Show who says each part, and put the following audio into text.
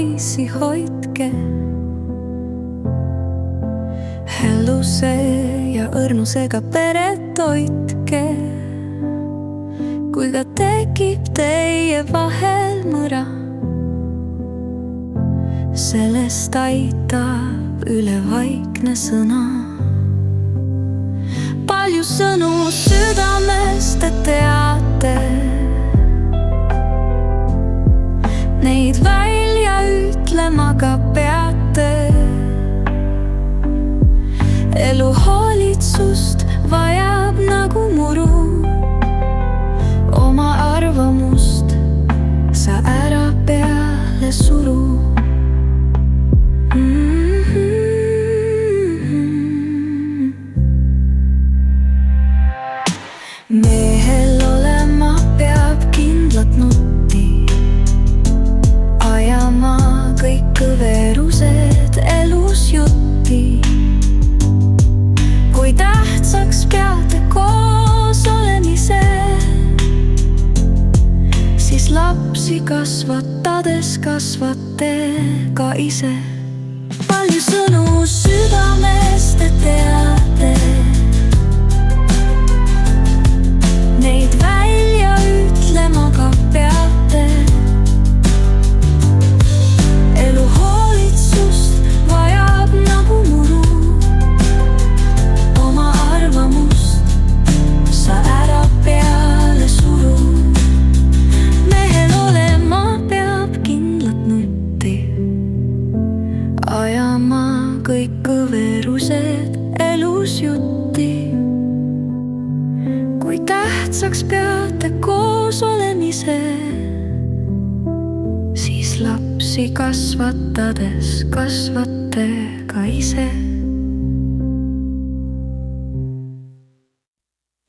Speaker 1: naisi hoidke. Helluse ja õrnusega peret hoidke. Kui ka tekib teie vahel mõra, sellest aitab ülevaikne sõna. Palju sõnu südamest te teate, neid välja ütlema ka peate. Elu hoolitsust vajab nagu muru, oma arvamust sa ära peale suru. Mehel olema peab kindlat nutti, ajama kõik kõverused elus jutti. Kui tähtsaks peate koos olemise, siis lapsi kasvatades kasvate ka ise. Palju sõnu südamest te teate, neid välja ütlema ka peate. Elu hoolitsust vajab nagu muru, oma arvamust sa ära peale suru. Mehel olema peab kindlat nutti, ajama kõik kõverused elus jutti. Kui tähtsaks peate koos olemise, siis lapsi kasvatades kasvate ka ise.